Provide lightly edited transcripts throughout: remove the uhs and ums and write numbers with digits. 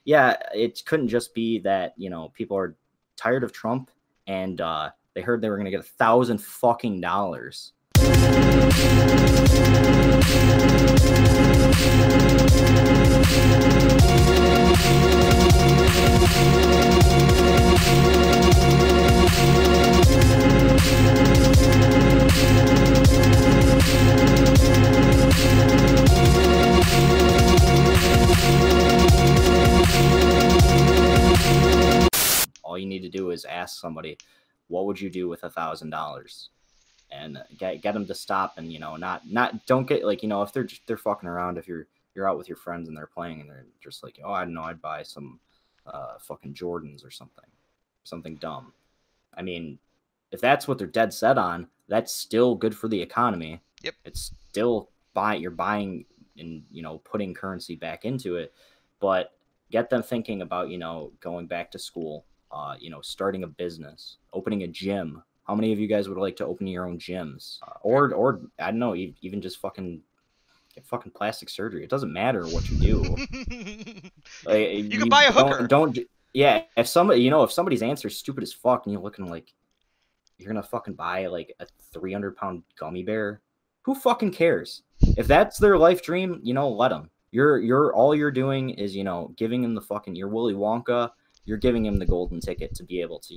yeah, it couldn't just be that, people are tired of Trump and they heard they were going to get $1,000 fucking. All you need to do is ask somebody, what would you do with $1,000? And get them to stop and, not don't get like, if they're fucking around, if you're out with your friends and they're playing and they're just like, oh, I don't know, I'd buy some fucking Jordans or something dumb. I mean, if that's what they're dead set on, that's still good for the economy. Yep. It's still you're buying and, putting currency back into it, but get them thinking about, going back to school, starting a business, opening a gym. How many of you guys would like to open your own gyms? Or I don't know, even just fucking get fucking plastic surgery. It doesn't matter what you do. You can buy a hooker. Yeah, if somebody's answer is stupid as fuck and you're looking like you're gonna fucking buy like a 300-pound gummy bear, who fucking cares? If that's their life dream, let them. You're all you're doing is, giving him the fucking, you're Willy Wonka. You're giving him the golden ticket to be able to,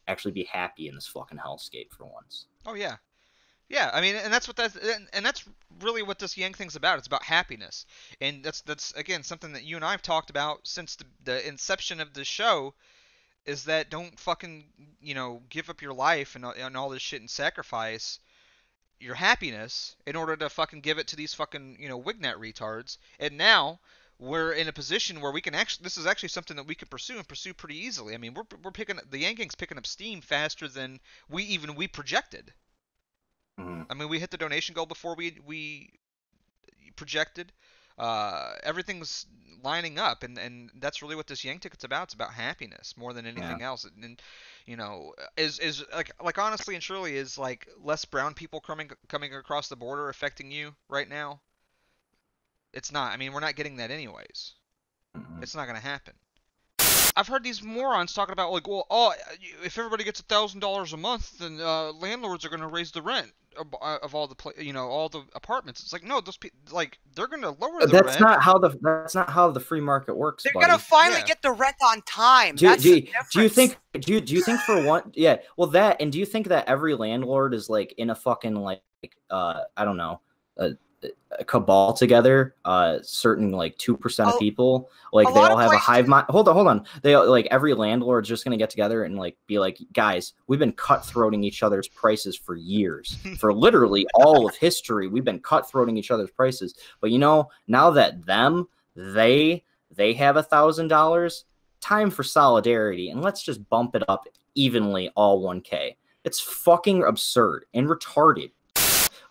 actually be happy in this fucking hellscape for once. Oh yeah, yeah. I mean, and that's really what this Yang thing's about. It's about happiness, and that's again something that you and I have talked about since the inception of the show. Is that don't fucking give up your life and all this shit and sacrifice your happiness in order to fucking give it to these fucking Wignet retards. And now we're in a position where we can this is actually something that we can pursue pretty easily. I mean, we're picking the Yanking's picking up steam faster than we projected. Mm-hmm. I mean, we hit the donation goal before we projected. Everything's lining up, and that's really what this Yang ticket's about. It's about happiness more than anything else. And is like honestly and surely is like less brown people coming across the border affecting you right now? It's not. I mean, we're not getting that anyways. Mm-hmm. It's not gonna happen. I've heard these morons talking about like, well, if everybody gets $1,000 a month, then landlords are gonna raise the rent of all the all the apartments. It's like, no, those people like they're gonna lower the rent. That's not how the free market works. They're gonna finally get the rent on time. Do you think for one? Yeah, well that, and do you think that every landlord is like in a fucking like I don't know, a cabal together? Certain like 2% of people, like they all have a hive mind. Hold on. They like every landlord's just gonna get together and like be like, guys, we've been cutthroating each other's prices for years, for literally all of history. We've been cutthroating each other's prices, but now that they have $1,000, time for solidarity, and let's just bump it up evenly, all 1K. It's fucking absurd and retarded.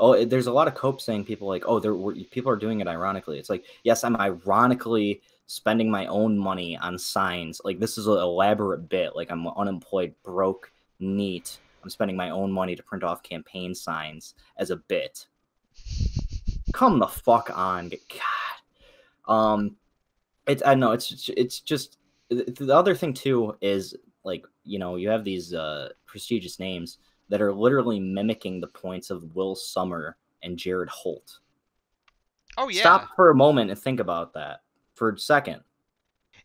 Oh, there's a lot of cope saying people like, people are doing it ironically. It's like, yes, I'm ironically spending my own money on signs. Like, this is an elaborate bit. Like, I'm unemployed, broke, neat. I'm spending my own money to print off campaign signs as a bit. Come the fuck on, God. I know it's just the other thing too is like, you have these prestigious names that are literally mimicking the points of Will Sommer and Jared Holt. Oh yeah. Stop for a moment and think about that for a second.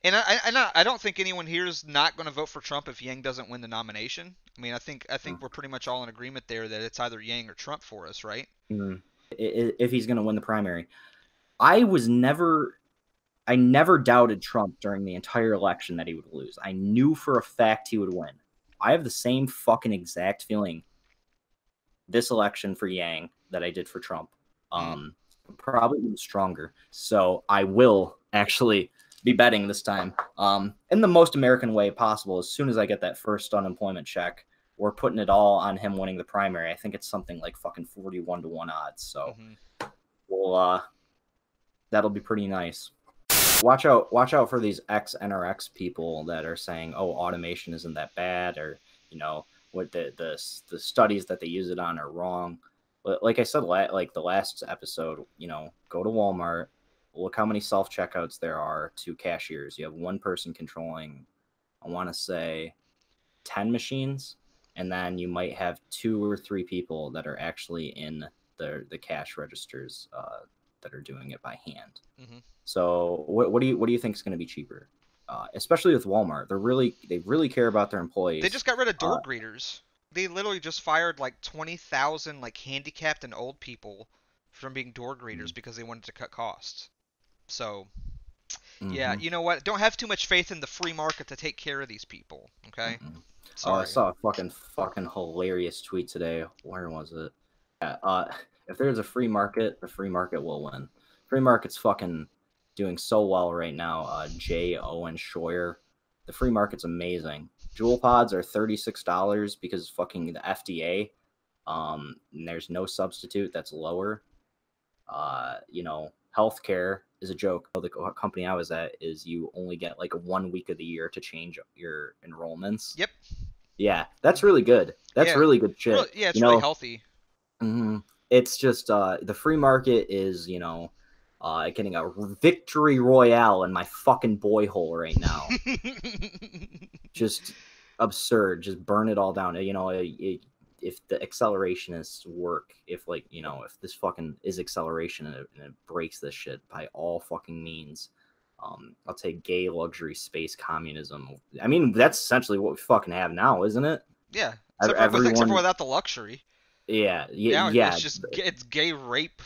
And I don't think anyone here is not going to vote for Trump if Yang doesn't win the nomination. I mean, I think we're pretty much all in agreement there that it's either Yang or Trump for us, right? Mm-hmm. If he's going to win the primary. I never doubted Trump during the entire election that he would lose. I knew for a fact he would win. I have the same fucking exact feeling this election for Yang that I did for Trump. Probably even stronger. So I will actually be betting this time in the most American way possible. As soon as I get that first unemployment check, we're putting it all on him winning the primary. I think it's something like fucking 41-1 odds. So we'll that'll be pretty nice. Watch out for these ex-NRX people that are saying, oh, automation isn't that bad, or what the studies that they use it on are wrong. But like I said, like the last episode, go to Walmart, look how many self-checkouts there are to cashiers. You have one person controlling, I want to say, 10 machines, and then you might have 2 or 3 people that are actually in the cash registers that are doing it by hand. So what do you think is going to be cheaper? Especially with Walmart, they really care about their employees. They just got rid of door greeters. They literally just fired like 20,000 like handicapped and old people from being door greeters because they wanted to cut costs. So, yeah, you know what? Don't have too much faith in the free market to take care of these people. Okay. I saw a fucking hilarious tweet today. Where was it? If there's a free market, the free market will win. Free market's fucking doing so well right now. J. Owen Schroyer. The free market's amazing. Jewel pods are $36 because fucking the FDA. And there's no substitute that's lower. You know, healthcare is a joke. The company I was at is you only get like 1 week of the year to change your enrollments. Yep. Yeah, that's really good. That's really good shit. Really, yeah, it's really healthy. It's just the free market is, you know, getting a victory royale in my fucking boy hole right now. Just absurd. Just burn it all down. You know, if the accelerationists work, if like, you know, if this fucking is acceleration and it breaks this shit by all fucking means, I'll take gay luxury space communism. I mean, that's essentially what we fucking have now, isn't it? Yeah, except for without the luxury. Yeah. It's gay rape.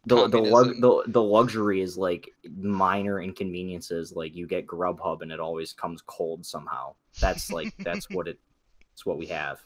The luxury is like minor inconveniences, like you get Grubhub and it always comes cold somehow. That's like it's what we have.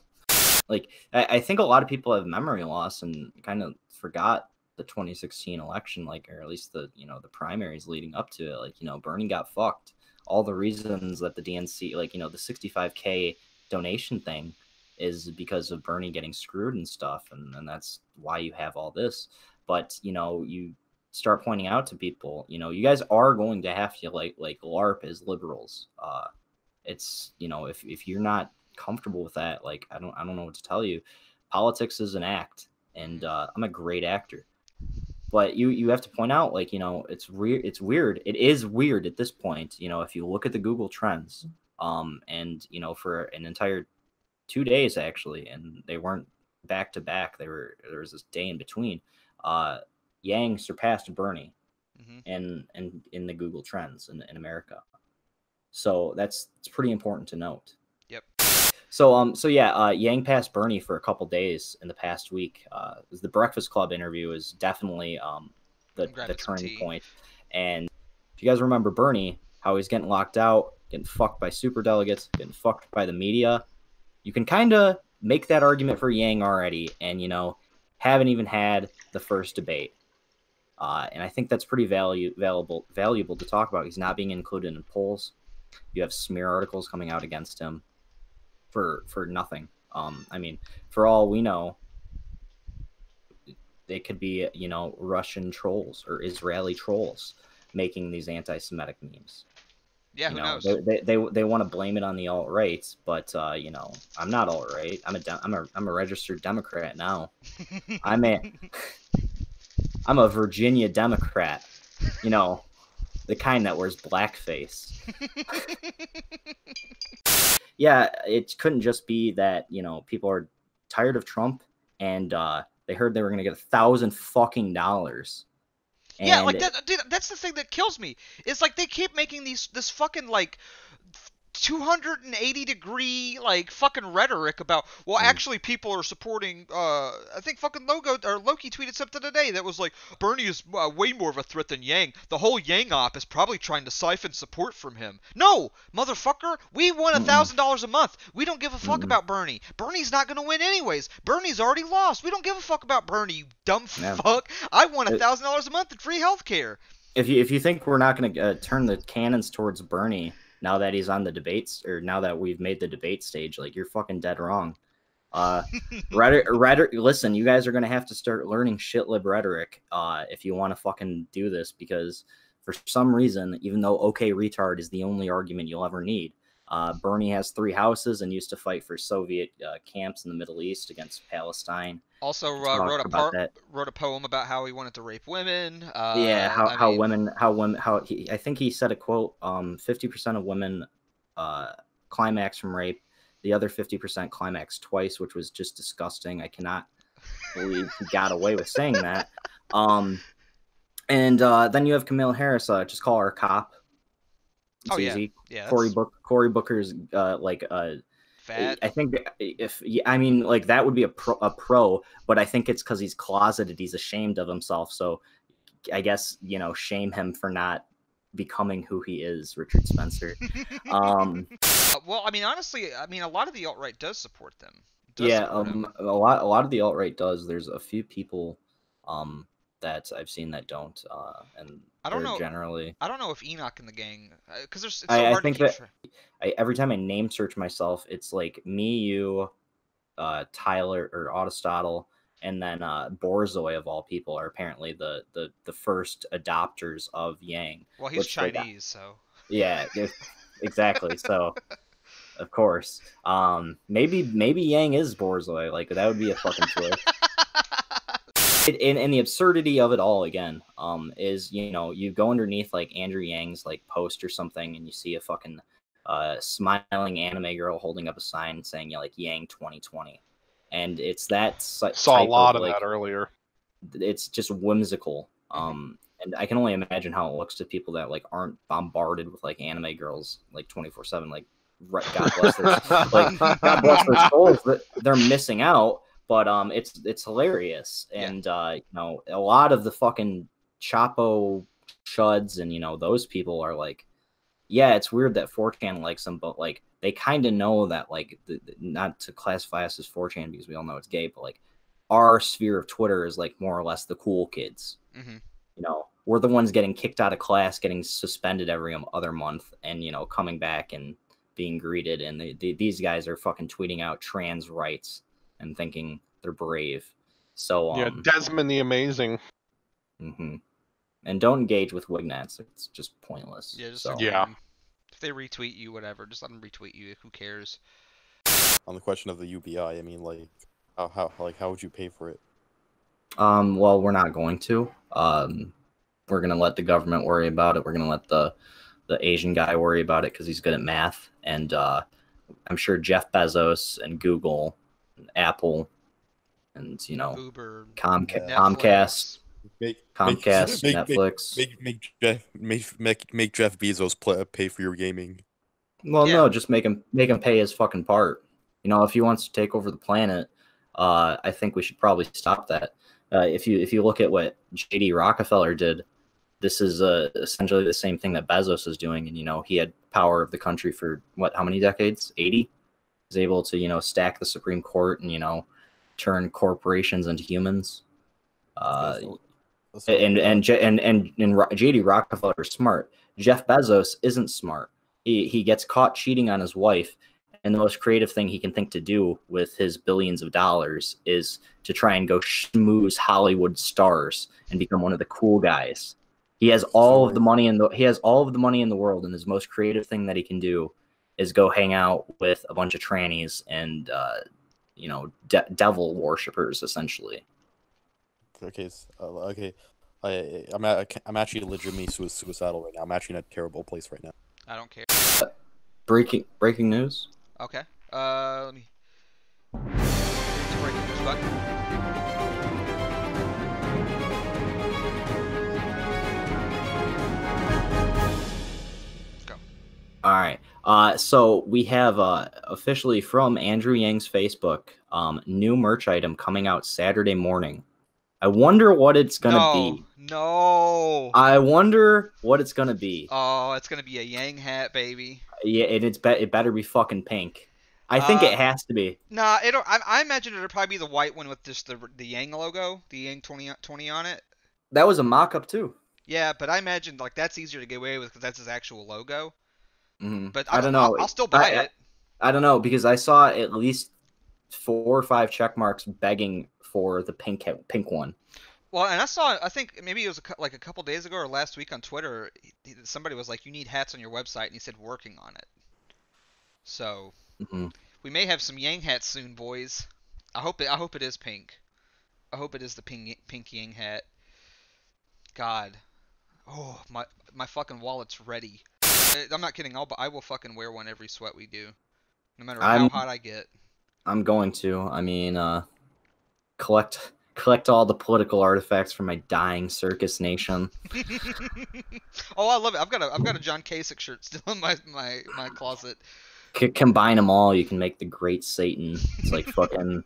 Like I think a lot of people have memory loss and kind of forgot the 2016 election, like, or at least the, you know, the primaries leading up to it. Like, you know, Bernie got fucked. All the reasons that the DNC, like, you know, the 65K donation thing is because of Bernie getting screwed and stuff, and that's why you have all this. But, you know, you start pointing out to people, you know, you guys are going to have to like LARP as liberals. It's, you know, if you're not comfortable with that, like, I don't know what to tell you. Politics is an act, and I'm a great actor. But you have to point out, like, you know, it's weird. It is weird at this point, you know, if you look at the Google Trends, and, you know, for an entire 2 days actually, and they weren't back to back. There was this day in between. Yang surpassed Bernie in the Google Trends in America. So it's pretty important to note. Yep. So yeah, Yang passed Bernie for a couple days in the past week. The Breakfast Club interview is definitely the turning point. And if you guys remember Bernie, how he's getting locked out, getting fucked by superdelegates, getting fucked by the media, you can kind of make that argument for Yang already, and, you know, haven't even had the first debate. And I think that's pretty valuable to talk about. He's not being included in polls. You have smear articles coming out against him for nothing. I mean, for all we know, they could be, you know, Russian trolls or Israeli trolls making these anti-Semitic memes. Yeah, who knows? They want to blame it on the alt-right, but you know, I'm not alt-right. I'm a registered Democrat now. I'm a Virginia Democrat. You know, the kind that wears blackface. Yeah, it couldn't just be that, you know, people are tired of Trump and they heard they were going to get $1,000 fucking dollars. Yeah, like that, dude, that's the thing that kills me. It's like they keep making this fucking like 280-degree like fucking rhetoric about, well, actually people are supporting I think fucking Loki tweeted something today that was like, Bernie is way more of a threat than Yang. The whole Yang op is probably trying to siphon support from him. No, motherfucker, we want $1,000 a month. We don't give a fuck about Bernie. Bernie's not gonna win anyways. Bernie's already lost. We don't give a fuck about Bernie, you dumb fuck. I want $1,000 a month and free healthcare. If you think we're not gonna turn the cannons towards Bernie now that he's on the debates, or now that we've made the debate stage, like, you're fucking dead wrong. Listen, you guys are going to have to start learning shitlib rhetoric if you want to fucking do this, because for some reason, even though okay retard is the only argument you'll ever need, Bernie has 3 houses and used to fight for Soviet camps in the Middle East against Palestine. Also talk about that. wrote a poem about how he wanted to rape women. Yeah, I mean, I think he said a quote, 50% of women climax from rape, the other 50% climax twice, which was just disgusting. I cannot believe he got away with saying that. And then you have Camille Harris, just call her a cop. It's easy. Yeah. Cory Booker's Fat. I think like that would be a pro, but I think it's because he's closeted. He's ashamed of himself. So I guess, shame him for not becoming who he is, Richard Spencer. Well, I mean, honestly, a lot of the alt-right does support them. A lot of the alt-right does. There's a few people that I've seen that don't, and I don't know. Generally, I don't know if Enoch in the gang, because it's so hard to keep every time I name search myself, it's like me, you, Tyler or Aristotle, and then Borzoi of all people are apparently the first adopters of Yang. Well, he's Chinese, so yeah, exactly. So of course, maybe Yang is Borzoi. Like that would be a fucking twist. And the absurdity of it all again is, you go underneath like Andrew Yang's like post or something and you see a fucking smiling anime girl holding up a sign saying like Yang 2020, and it's that saw a lot of that earlier. It's just whimsical, and I can only imagine how it looks to people that like aren't bombarded with like anime girls like 24/7. Like God bless their God bless their souls that they're missing out. But it's hilarious, and a lot of the fucking Chapo chuds and those people are like, yeah, it's weird that 4chan likes them, but like they kind of know that like not to classify us as 4chan because we all know it's gay, but like our sphere of Twitter is like more or less the cool kids. We're the ones getting kicked out of class, getting suspended every other month, and coming back and being greeted, and these guys are fucking tweeting out trans rights and thinking they're brave. So yeah, Desmond the Amazing. And don't engage with Wignats. It's just pointless. Yeah, just if they retweet you, whatever, just let them retweet you. Who cares? On the question of the UBI, I mean, like, how would you pay for it? Well, we're not going to. We're gonna let the government worry about it. We're gonna let the Asian guy worry about it because he's good at math, and I'm sure Jeff Bezos and Google, and Apple, and Uber, Comcast, Netflix. Make Jeff Bezos pay for your gaming. Well, no, just make him pay his fucking part. If he wants to take over the planet, I think we should probably stop that. If you look at what J.D. Rockefeller did, this is essentially the same thing that Bezos is doing, and he had power of the country for how many decades? 80. He's able to stack the Supreme Court and turn corporations into humans. And J.D. Rockefeller is smart. Jeff Bezos isn't smart. He gets caught cheating on his wife, and the most creative thing he can think to do with his billions of dollars is to try and go schmooze Hollywood stars and become one of the cool guys. He has all of the money in the world, and his most creative thing that he can do is go hang out with a bunch of trannies and devil worshippers, essentially. Okay, I'm actually legitimately suicidal right now. I'm actually in a terrible place right now. I don't care. Breaking news. Okay. Let me. It's a breaking news button. All right. So we have officially from Andrew Yang's Facebook, new merch item coming out Saturday morning. I wonder what it's gonna be. No. I wonder what it's gonna be. Oh, it's gonna be a Yang hat, baby. Yeah, and it better be fucking pink. I think it has to be. Nah, I imagine it'll probably be the white one with just the Yang logo, the Yang 20 on it. That was a mock-up too. Yeah, but I imagine like that's easier to get away with because that's his actual logo. But I don't know. I'll still buy it. I don't know because I saw at least 4 or 5 check marks begging for the pink one. Well, and I think maybe it was like a couple days ago or last week on Twitter, somebody was like, "You need hats on your website," and he said, "Working on it." So we may have some Yang hats soon, boys. I hope it is pink. I hope it is the pink Yang hat. God. Oh, my fucking wallet's ready. I'm not kidding. I will fucking wear one every sweat we do, no matter how hot I get. I'm going to. I mean, collect all the political artifacts from my dying circus nation. Oh, I love it. I've got a John Kasich shirt still in my closet. Combine them all, you can make the Great Satan. It's like fucking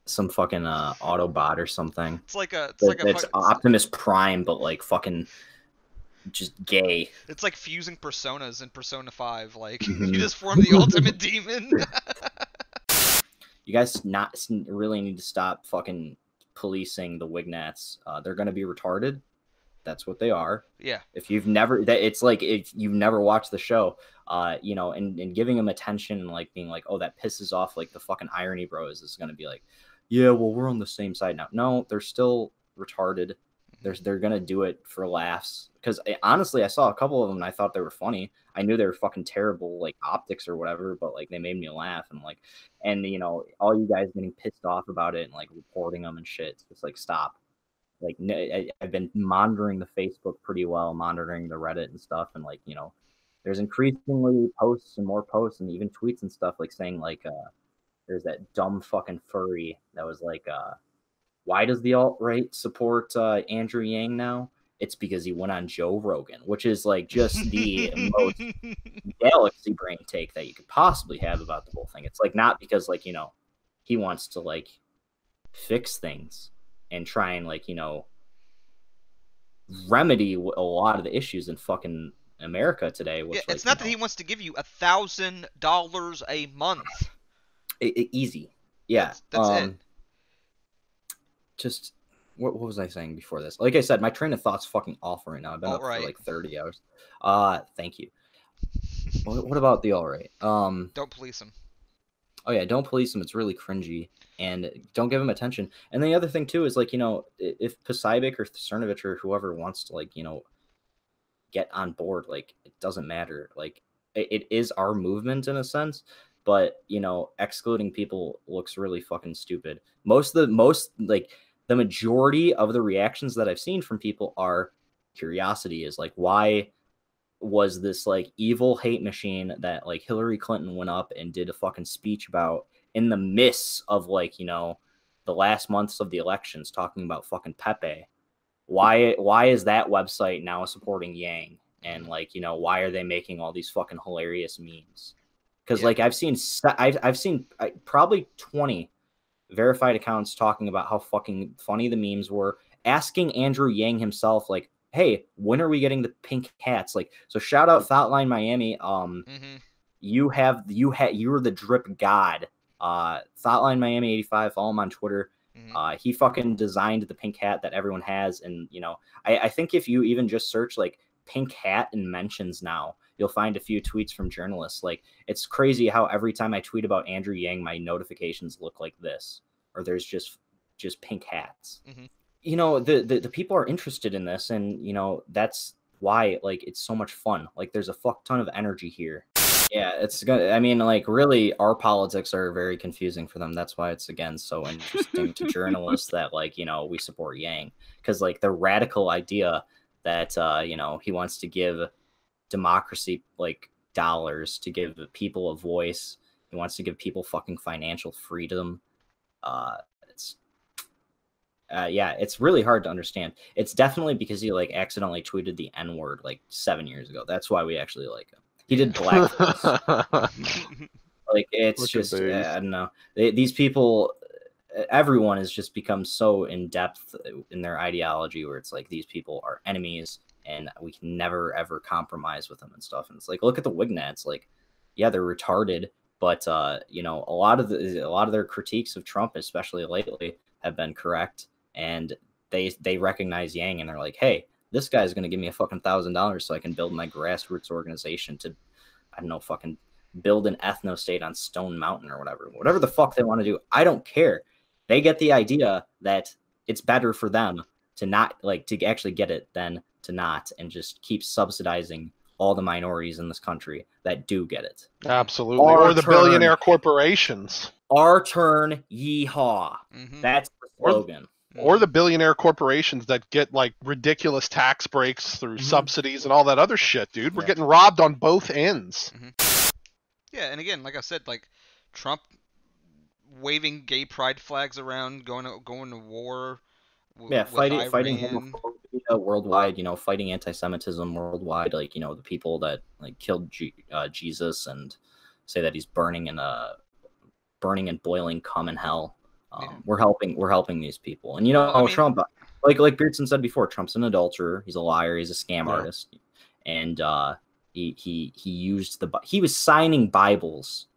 some fucking Autobot or something. It's Optimus Prime, but like fucking just gay. It's like fusing personas in Persona 5. Like you just form the ultimate demon. You guys really need to stop fucking policing the Wignats. They're gonna be retarded. That's what they are. Yeah. If you've never, it's like if you've never watched the show, you know, and giving them attention and like being like, oh, that pisses off like the fucking Irony Bros is gonna be like, yeah, well, we're on the same side now. No, they're still retarded. They're gonna do it for laughs. Because honestly, I saw a couple of them and I thought they were funny. I knew they were fucking terrible, like optics or whatever, but like they made me laugh and like, and you know, all you guys getting pissed off about it and like reporting them and shit. It's just like stop. Like I've been monitoring the Facebook pretty well, monitoring the Reddit and stuff, and like, you know, there's increasingly posts and more posts and even tweets and stuff like saying like there's that dumb fucking furry that was like why does the alt-right support Andrew Yang now? It's because he went on Joe Rogan, which is like just the most galaxy brain take that you could possibly have about the whole thing. It's like not because like, you know, he wants to like fix things and try and like, you know, remedy a lot of the issues in fucking America today. Which, yeah, it's like, not that he wants to give you $1,000 a month. Easy. Yeah. That's it. Just what was I saying before this? Like I said, my train of thought's fucking off right now. I've been up for like 30 hours. Thank you. What about the alt-right? Don't police him. Oh yeah, don't police him. It's really cringy, and don't give him attention. And the other thing too is like, you know, if Poseidon or Cernovich or whoever wants to like, you know, get on board, like it doesn't matter. Like it is our movement in a sense, but you know, excluding people looks really fucking stupid. The majority of the reactions that I've seen from people are curiosity, is like, why was this like evil hate machine that like Hillary Clinton went up and did a fucking speech about in the midst of like, you know, the last months of the elections talking about fucking Pepe? Why is that website now supporting Yang? And like, you know, why are they making all these fucking hilarious memes? Because like I've seen probably 20 verified accounts talking about how fucking funny the memes were, asking Andrew Yang himself like, hey, when are we getting the pink hats? Like, so shout out Thoughtline Miami. You were the drip god. Thoughtline Miami 85, follow him on Twitter. He fucking designed the pink hat that everyone has. And you know, I think if you even just search like pink hat and mentions now, you'll find a few tweets from journalists. Like, it's crazy how every time I tweet about Andrew Yang, my notifications look like this, or there's just pink hats. You know, the people are interested in this, and you know, that's why like it's so much fun. Like, there's a fuck ton of energy here. Yeah, it's gonna, I mean, like, really, our politics are very confusing for them. That's why it's, again, so interesting to journalists that, like, you know, we support Yang, because like the radical idea that you know, he wants to give democracy like dollars to give people a voice. He wants to give people fucking financial freedom. It's really hard to understand. It's definitely because he like accidentally tweeted the N-word like 7 years ago. That's why we actually like him. He did blackface. Like, it's just I don't know. These people, everyone has just become so in depth in their ideology where it's like these people are enemies and we can never ever compromise with them and stuff. And it's like, look at the Wignats. Like, yeah, they're retarded, but you know, a lot of their critiques of Trump, especially lately, have been correct. And they recognize Yang and they're like, hey, this guy's gonna give me a fucking $1,000 so I can build my grassroots organization to, I don't know, fucking build an ethno state on Stone Mountain or whatever the fuck they want to do. I don't care. They get the idea that it's better for them to not, like, to actually get it than to not, and just keep subsidizing all the minorities in this country that do get it. Absolutely. Or the billionaire corporations. Our turn, yeehaw. That's the slogan. Or the billionaire corporations that get like ridiculous tax breaks through subsidies and all that other shit, dude. We're getting robbed on both ends. Yeah, and again, like I said, like Trump waving gay pride flags around, going to war. Fighting Iran. homophobia worldwide. Fighting anti-Semitism worldwide. Like the people that like killed Jesus and say that he's burning and boiling cum in hell. We're helping these people, and Trump, like Beardson said before, Trump's an adulterer. He's a liar. He's a scam artist, and he was signing Bibles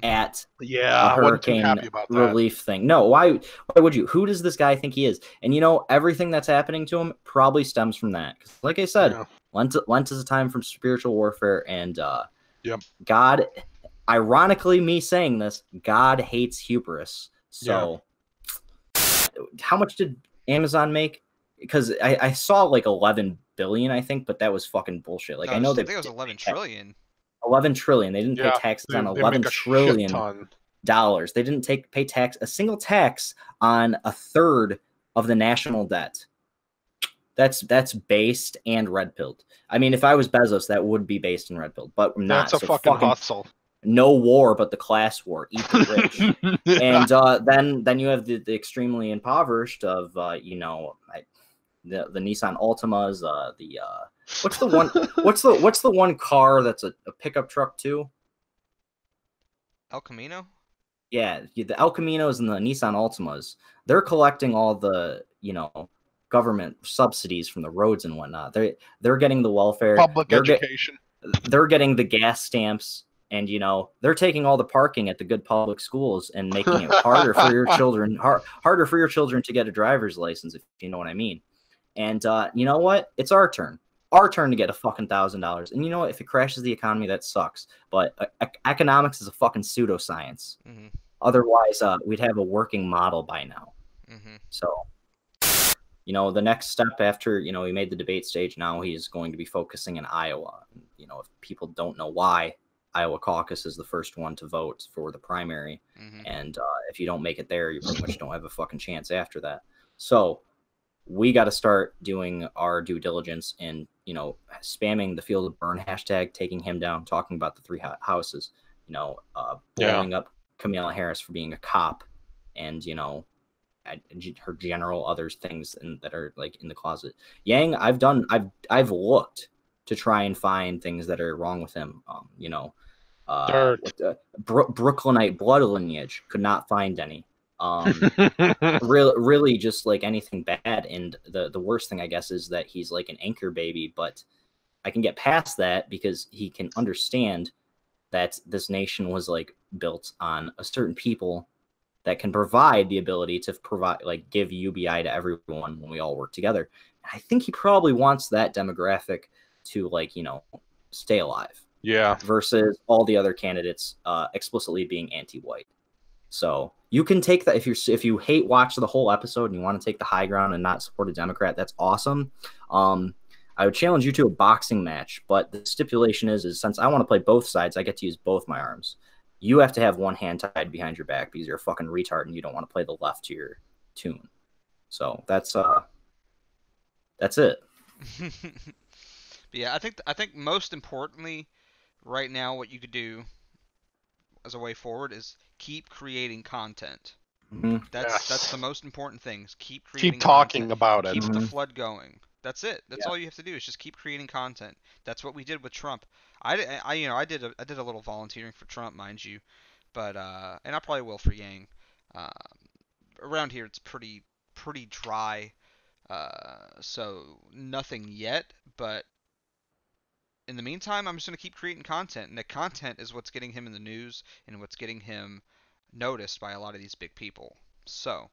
at a hurricane relief thing. No, why would you? Who does this guy think he is? And everything that's happening to him probably stems from that. Because, like I said, Lent is a time for spiritual warfare, and God. Ironically, me saying this, God hates hubris. So, how much did Amazon make? Because I saw like 11 billion, I think, but that was fucking bullshit. Like, I think it was 11 trillion. 11 trillion. They didn't pay taxes on 11 trillion dollars. They didn't pay a single tax on a third of the national debt. That's based and red pilled. I mean, if I was Bezos, that would be based and red pilled, but I'm not. That's a fucking hustle. No war but the class war. Eat the rich. And then you have the extremely impoverished of the Nissan Altimas, what's the one car that's a pickup truck too? El Camino? Yeah, the El Caminos and the Nissan Altimas. They're collecting all the, government subsidies from the roads and whatnot. They're getting the welfare, public education. They're getting the gas stamps. And, they're taking all the parking at the good public schools and making it harder for your children, to get a driver's license, if you know what I mean. And you know what? It's our turn to get a fucking $1,000. And you know what? If it crashes the economy, that sucks. But economics is a fucking pseudoscience. Otherwise, we'd have a working model by now. So, the next step after, he made the debate stage, now he's going to be focusing in Iowa. If people don't know why, Iowa caucus is the first one to vote for the primary. And if you don't make it there, you pretty much don't have a fucking chance after that. So we got to start doing our due diligence and, spamming the Field of Burn hashtag, taking him down, talking about the 3 houses, blowing up Kamala Harris for being a cop and, her general other things that are like in the closet. Yang, I've looked to try and find things that are wrong with him. Brooklynite blood lineage, could not find any. Really just like anything bad. And the worst thing, I guess, is that he's like an anchor baby, but I can get past that because he can understand that this nation was like built on a certain people that can provide the ability to give UBI to everyone when we all work together. I think he probably wants that demographic to stay alive. Yeah. Versus all the other candidates explicitly being anti-white. So you can take that if you watch the whole episode and you want to take the high ground and not support a Democrat, that's awesome. I would challenge you to a boxing match, but the stipulation is since I want to play both sides, I get to use both my arms. You have to have one hand tied behind your back because you're a fucking retard and you don't want to play the left to your tune. So that's it. Yeah, I think most importantly, right now, what you could do as a way forward is keep creating content. That's the most important thing. Is keep creating. Keep talking content. about it. Keep the flood going. That's it. That's all you have to do is just keep creating content. That's what we did with Trump. I did a little volunteering for Trump, mind you, but and I probably will for Yang. Around here, it's pretty dry, so nothing yet, but. In the meantime, I'm just going to keep creating content, and the content is what's getting him in the news and what's getting him noticed by a lot of these big people. So,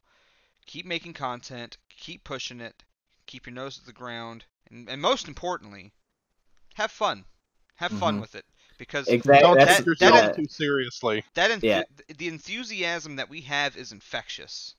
keep making content, keep pushing it, keep your nose to the ground, and most importantly, have fun. Have fun with it, because don't take yourself too seriously. The enthusiasm that we have is infectious.